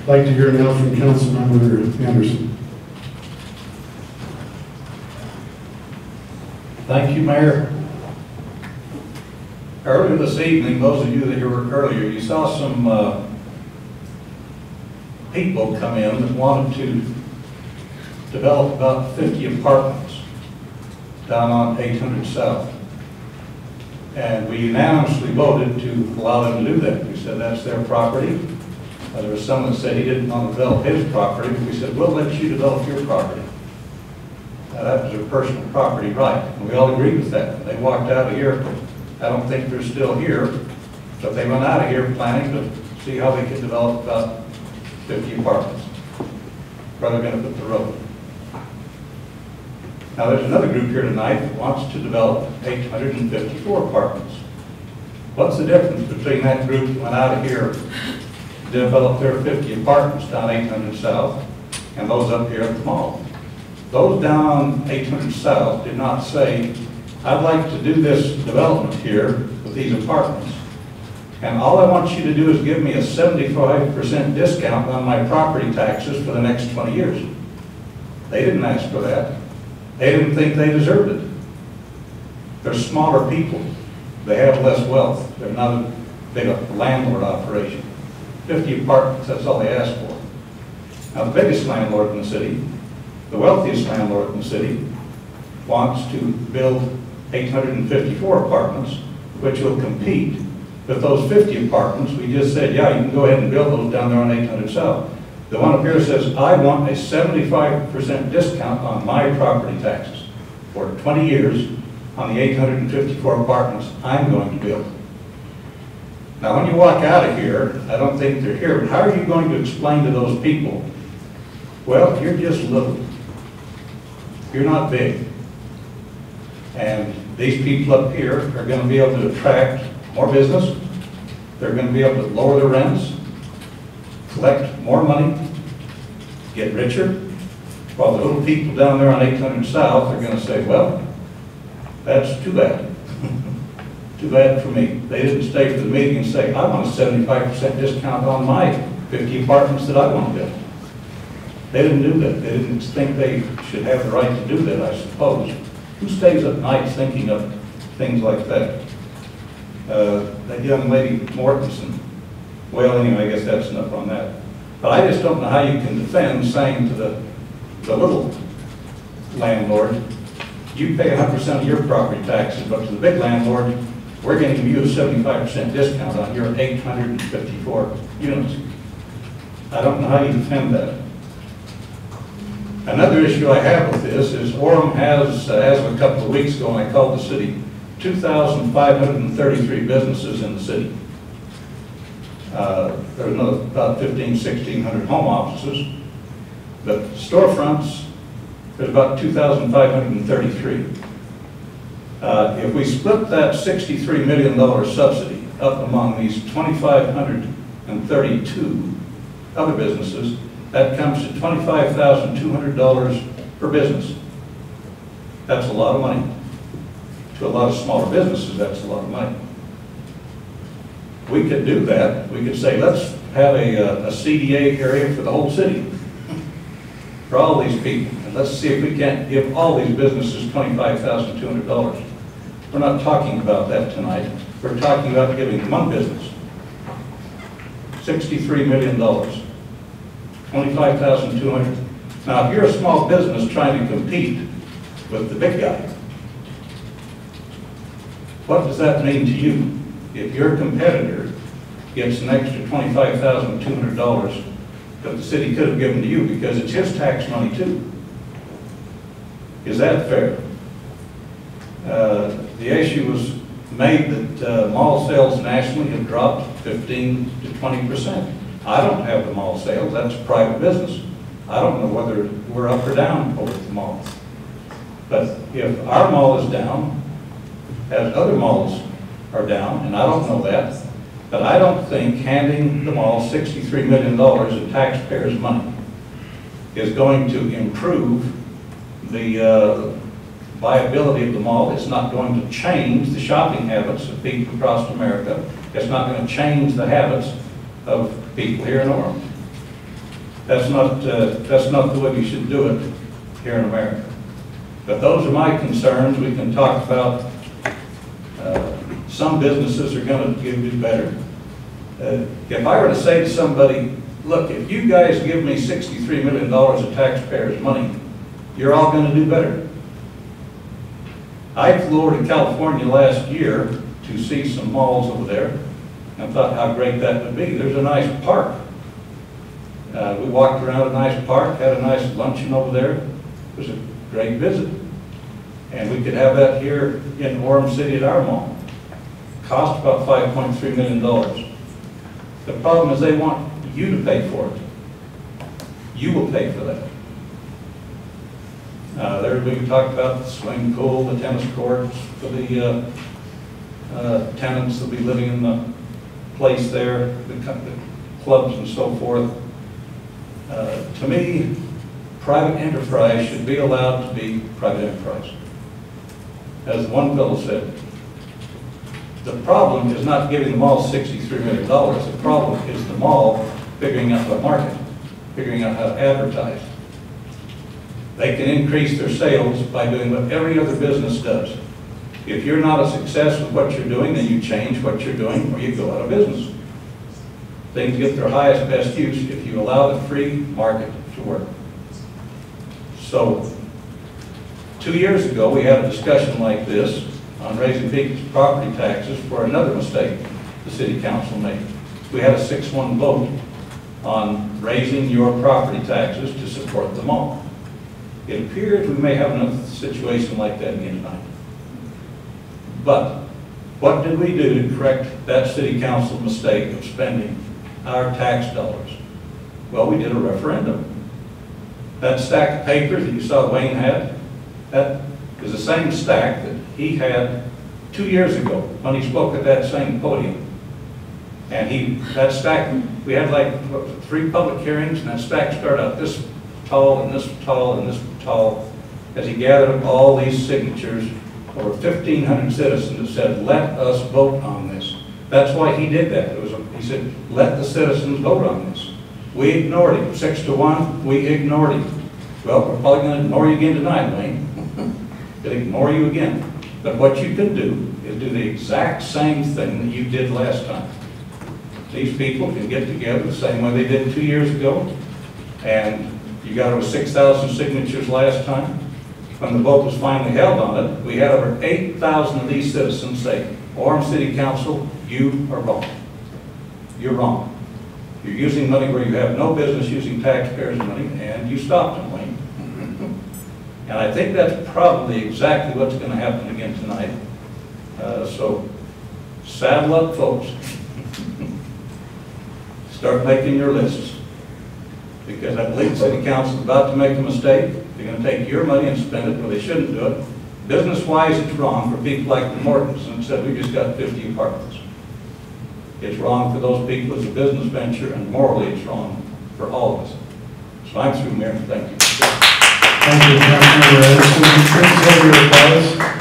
I'd like to hear now from Councilmember Andersen. Thank you, Mayor. Earlier this evening, those of you that were earlier, you saw some people come in that wanted to develop about 50 apartments down on 800 South. And we unanimously voted to allow them to do that. We said that's their property. There was someone that said he didn't want to develop his property, but we said, we'll let you develop your property. That was their personal property right. And we all agreed with that. They walked out of here. I don't think they're still here, but they went out of here planning to see how they could develop about 50 apartments where they're going to put the road. Now there's another group here tonight that wants to develop 854 apartments. What's the difference between that group that went out of here to develop their 50 apartments down 800 South and those up here at the mall? Those down on 800 South did not say, I'd like to do this development here with these apartments, and all I want you to do is give me a 75% discount on my property taxes for the next 20 years. They didn't ask for that. They didn't think they deserved it. They're smaller people. They have less wealth. They're not a big landlord operation. 50 apartments, that's all they asked for. Now the biggest landlord in the city, the wealthiest landlord in the city, wants to build 854 apartments, which will compete with those 50 apartments. We just said, yeah, you can go ahead and build those down there on 800 South. The one up here says, I want a 75% discount on my property taxes for 20 years on the 854 apartments I'm going to build. Now, when you walk out of here, I don't think they're here, but how are you going to explain to those people, well, you're just little. You're not big. And these people up here are going to be able to attract more business. They're going to be able to lower the rents, collect more money, get richer, while the little people down there on 800 South are going to say, well, that's too bad. Too bad for me. They didn't stay for the meeting and say, I want a 75% discount on my 50 apartments that I want to build. They didn't do that. They didn't think they should have the right to do that, I suppose. Who stays up nights thinking of things like that? That young lady, Mortensen. Well, anyway, I guess that's enough on that. But I just don't know how you can defend saying to the little landlord, you pay 100% of your property taxes, but to the big landlord, we're going to give you a 75% discount on your 854 units. I don't know how you defend that. Another issue I have with this is Orem has, as of a couple of weeks ago, when I called the city, 2,533 businesses in the city. There's another about 1,600 home offices, but storefronts, there's about 2,533. If we split that $63 million subsidy up among these 2,532 other businesses, that comes to $25,200 per business. That's a lot of money. To a lot of smaller businesses, that's a lot of money. We could do that. We could say, let's have a CDA area for the whole city, for all these people. And let's see if we can't give all these businesses $25,200. We're not talking about that tonight. We're talking about giving one business $63 million. $25,200. Now, if you're a small business trying to compete with the big guy, what does that mean to you? If your competitor gets an extra $25,200 that the city could have given to you because it's his tax money too. Is that fair? The issue was made that mall sales nationally have dropped 15 to 20%. I don't have the mall sales, that's private business. I don't know whether we're up or down over at the mall. But if our mall is down, as other malls are down, and I don't know that, but I don't think handing the mall $63 million in taxpayers' money is going to improve the viability of the mall. It's not going to change the shopping habits of people across America. It's not going to change the habits of people here in Orem. That's not the way we should do it here in America. But those are my concerns. We can talk about some businesses are going to do better. If I were to say to somebody, look, if you guys give me $63 million of taxpayers' money, you're all going to do better. I flew over to California last year to see some malls over there and thought how great that would be. There's a nice park. We walked around a nice park, had a nice luncheon over there. It was a great visit. And we could have that here in Orem City at our mall. Cost about $5.3 million. The problem is they want you to pay for it. You will pay for that. There we talked about the swimming pool, the tennis courts, for the tenants that will be living in the place there, the clubs and so forth. To me, private enterprise should be allowed to be private enterprise. As one fellow said, the problem is not giving the mall $63 million. The problem is the mall figuring out the market, figuring out how to advertise. They can increase their sales by doing what every other business does. If you're not a success with what you're doing, then you change what you're doing or you go out of business. Things get their highest, best use if you allow the free market to work. So, 2 years ago, we had a discussion like this on raising people's property taxes for another mistake the city council made. We had a 6-1 vote on raising your property taxes to support the mall. It appears we may have another situation like that again tonight. But what did we do to correct that city council mistake of spending our tax dollars? Well, we did a referendum. That stack of papers that you saw Wayne had, that is the same stack that he had 2 years ago when he spoke at that same podium. And that stack, we had like 3 public hearings, and that stack started out this tall and this tall and this tall, as he gathered up all these signatures, over 1,500 citizens that said, let us vote on this. That's why he did that. He said, let the citizens vote on this. We ignored him. 6-1, we ignored him. Well, we're probably going to ignore you again tonight, Wayne. We'll ignore you again. But what you can do is do the exact same thing that you did last time. These people can get together the same way they did 2 years ago, and you got over 6,000 signatures last time. When the vote was finally held on it, we had over 8,000 of these citizens say, Orem City Council, you are wrong. You're wrong. You're using money where you have no business using taxpayers' money, and you stopped them, Wayne. And I think that's probably exactly what's going to happen again tonight. So saddle up, folks. Start making your lists. Because I believe the city council is about to make a mistake. They're going to take your money and spend it where they shouldn't do it. Business-wise, it's wrong for people like the Mortons and said, we just got 50 apartments. It's wrong for those people as a business venture, and morally it's wrong for all of us. So I'm through, Mayor. Thank you. Thank you, Councilmember Anderson. Please hold your applause.